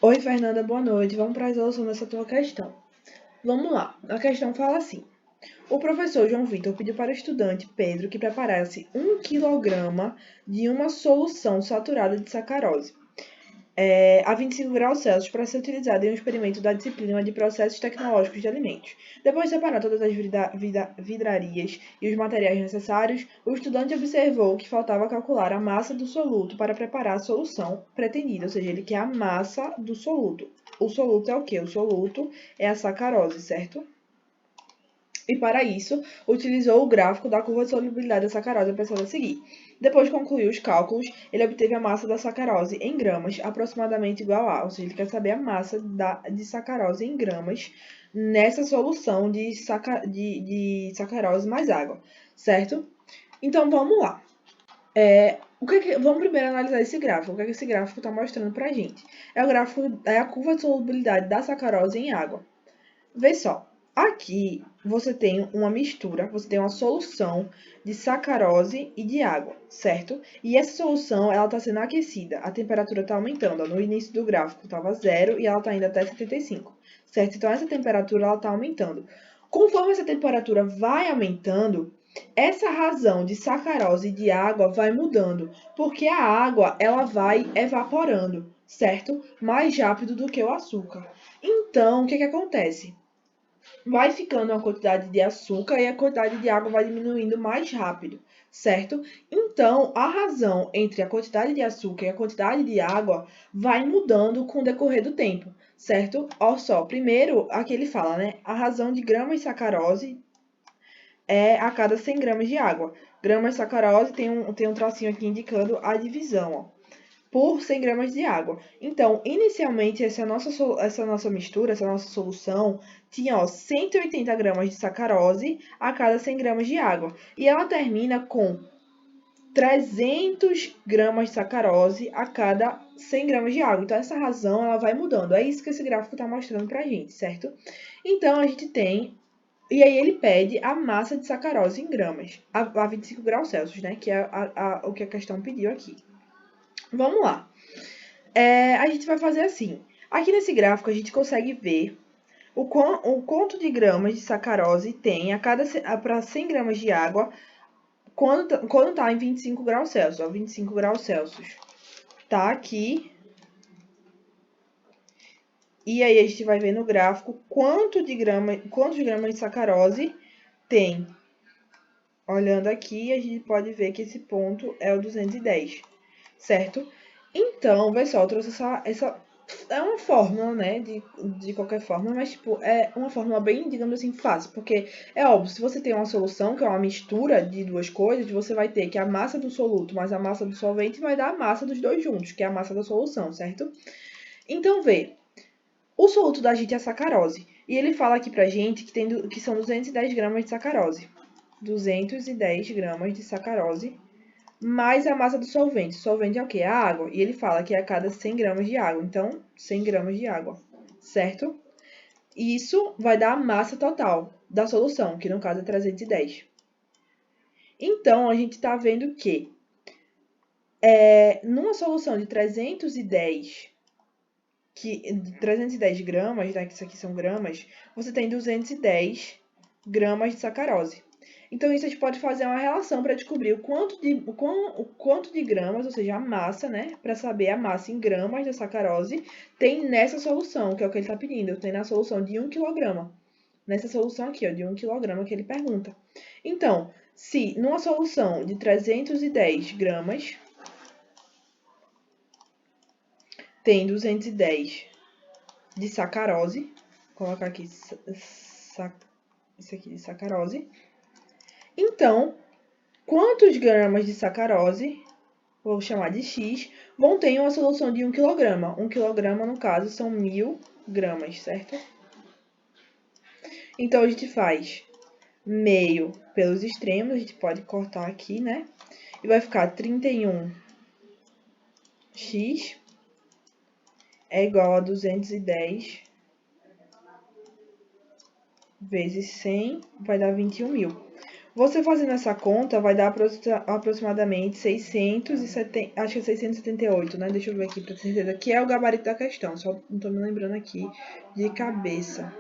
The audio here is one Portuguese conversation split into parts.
Oi, Fernanda, boa noite. Vamos para a resolução dessa tua questão. Vamos lá. A questão fala assim: o professor João Vitor pediu para o estudante Pedro que preparasse 1 quilograma de uma solução saturada de sacarose a 25 graus Celsius para ser utilizada em um experimento da disciplina de processos tecnológicos de alimentos. Depois de separar todas as vidrarias e os materiais necessários, o estudante observou que faltava calcular a massa do soluto para preparar a solução pretendida, ou seja, ele quer a massa do soluto. O soluto é o quê? O soluto é a sacarose, certo? E para isso, utilizou o gráfico da curva de solubilidade da sacarose pensando a seguir. Depois de concluir os cálculos, ele obteve a massa da sacarose em gramas, aproximadamente igual a, ou seja, ele quer saber a massa de sacarose em gramas nessa solução de sacarose mais água, certo? Então, vamos lá. Vamos primeiro analisar esse gráfico. O que esse gráfico está mostrando para a gente? É a curva de solubilidade da sacarose em água. Vê só, aqui você tem uma mistura, você tem uma solução de sacarose e de água, certo? E essa solução, ela está sendo aquecida, a temperatura está aumentando. Ó, no início do gráfico estava 0 e ela está indo até 75, certo? Então, essa temperatura ela está aumentando. Conforme essa temperatura vai aumentando, essa razão de sacarose e de água vai mudando, porque a água ela vai evaporando, certo? Mais rápido do que o açúcar. Então, o que acontece? Vai ficando uma quantidade de açúcar e a quantidade de água vai diminuindo mais rápido, certo? Então, a razão entre a quantidade de açúcar e a quantidade de água vai mudando com o decorrer do tempo, certo? Olha só, primeiro, aqui ele fala, né? A razão de gramas de sacarose é a cada 100 gramas de água. Gramas de sacarose tem um tracinho aqui indicando a divisão, ó, por 100 gramas de água. Então, inicialmente, essa nossa mistura, essa nossa solução, tinha, ó, 180 gramas de sacarose a cada 100 gramas de água. E ela termina com 300 gramas de sacarose a cada 100 gramas de água. Então, essa razão, ela vai mudando. É isso que esse gráfico está mostrando pra gente, certo? Então, a gente tem... E aí ele pede a massa de sacarose em gramas, a 25 graus Celsius, né? Que é o que a questão pediu aqui. Vamos lá. A gente vai fazer assim. Aqui nesse gráfico a gente consegue ver o quanto de gramas de sacarose tem para 100 gramas de água quando tá em 25 graus Celsius. Ó, 25 graus Celsius. Tá aqui. E aí a gente vai ver no gráfico quantos gramas de sacarose tem. Olhando aqui, a gente pode ver que esse ponto é o 210, certo? Então, pessoal, eu trouxe essa é uma fórmula, né, de qualquer forma, mas, tipo, é uma fórmula bem, digamos assim, fácil, porque é óbvio, se você tem uma solução, que é uma mistura de duas coisas, você vai ter que a massa do soluto mais a massa do solvente vai dar a massa dos dois juntos, que é a massa da solução, certo? Então, vê, o soluto da gente é a sacarose, e ele fala aqui pra gente que são 210 gramas de sacarose. 210 gramas de sacarose mais a massa do solvente. O solvente é o quê? A água. E ele fala que é a cada 100 gramas de água. Então, 100 gramas de água, certo? Isso vai dar a massa total da solução, que no caso é 310. Então, a gente está vendo que numa solução de 310 gramas, né, que isso aqui são gramas, você tem 210 gramas de sacarose. Então, isso a gente pode fazer uma relação para descobrir o quanto de gramas, ou seja, a massa, né? Para saber a massa em gramas da sacarose, tem nessa solução, que é o que ele está pedindo. Tem na solução de 1 quilograma. Nessa solução aqui, ó, de 1 quilograma que ele pergunta. Então, se numa solução de 310 gramas, tem 210 de sacarose, vou colocar aqui isso aqui de sacarose. Então, quantos gramas de sacarose, vou chamar de X, vão ter uma solução de 1 quilograma? 1 quilograma, no caso, são 1000 gramas, certo? Então, a gente faz meio pelos extremos, a gente pode cortar aqui, né? E vai ficar 31x é igual a 210 vezes 100, vai dar 21.000. Você fazendo essa conta vai dar aproximadamente 670, acho que é 678, né? Deixa eu ver aqui para ter certeza, que é o gabarito da questão, só não tô me lembrando aqui de cabeça.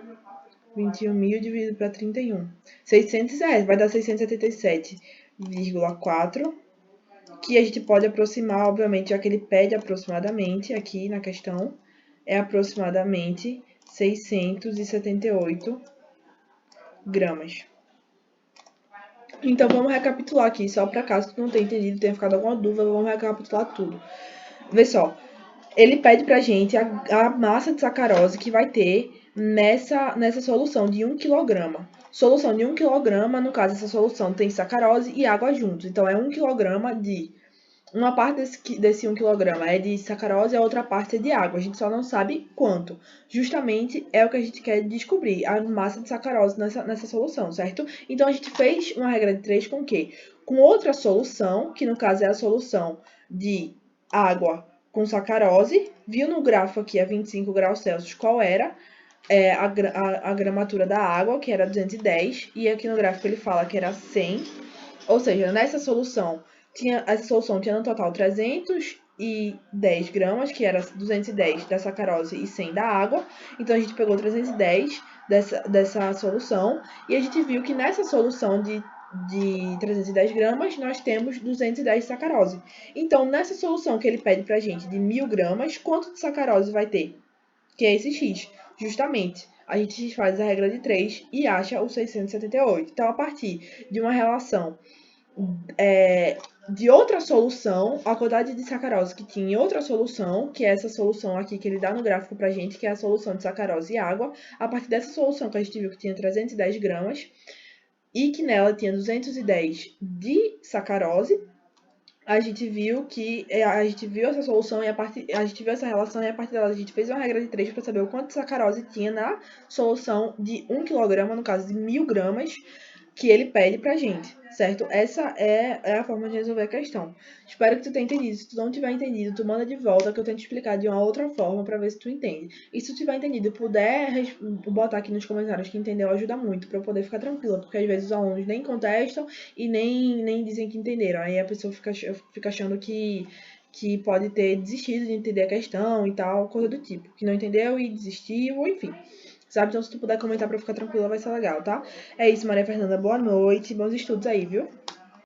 21.000 dividido para 31. 600 vai dar 677,4, que a gente pode aproximar, obviamente, já que ele pede aproximadamente aqui na questão, é aproximadamente 678 gramas. Então, vamos recapitular aqui, só para caso tu não tenha entendido, tenha ficado alguma dúvida, vamos recapitular tudo. Vê só, ele pede pra gente a massa de sacarose que vai ter nessa solução de 1 kg. Solução de 1 kg, no caso, essa solução tem sacarose e água juntos. Então, é 1 kg de... Uma parte desse 1 kg é de sacarose e a outra parte é de água. A gente só não sabe quanto. Justamente é o que a gente quer descobrir, a massa de sacarose nessa solução, certo? Então, a gente fez uma regra de 3 com o quê? Com outra solução, que no caso é a solução de água com sacarose. Viu no gráfico aqui a 25 graus Celsius qual era a gramatura da água, que era 210. E aqui no gráfico ele fala que era 100. Ou seja, nessa solução... essa solução tinha no total 310 gramas, que era 210 da sacarose e 100 da água. Então, a gente pegou 310 dessa solução e a gente viu que nessa solução de 310 gramas, nós temos 210 de sacarose. Então, nessa solução que ele pede pra gente de 1.000 gramas, quanto de sacarose vai ter? Que é esse X. Justamente, a gente faz a regra de 3 e acha o 678. Então, a partir de uma relação de outra solução, a quantidade de sacarose que tinha em outra solução, que é essa solução aqui que ele dá no gráfico pra gente, que é a solução de sacarose e água, a partir dessa solução que a gente viu que tinha 310 gramas e que nela tinha 210 de sacarose, a gente viu essa solução e a gente viu essa relação e a partir dela a gente fez uma regra de 3 para saber o quanto de sacarose tinha na solução de 1 kg, no caso de 1.000 gramas, que ele pede pra gente, certo? Essa é a forma de resolver a questão. Espero que tu tenha entendido. Se tu não tiver entendido, tu manda de volta que eu tento explicar de uma outra forma pra ver se tu entende. E se tu tiver entendido e puder botar aqui nos comentários que entendeu, ajuda muito pra eu poder ficar tranquila, porque às vezes os alunos nem contestam e nem dizem que entenderam. Aí a pessoa fica achando que pode ter desistido de entender a questão e tal, coisa do tipo. Que não entendeu e desistiu, enfim. Sabe? Então, se tu puder comentar pra eu ficar tranquila, vai ser legal, tá? É isso, Maria Fernanda. Boa noite. Bons estudos aí, viu?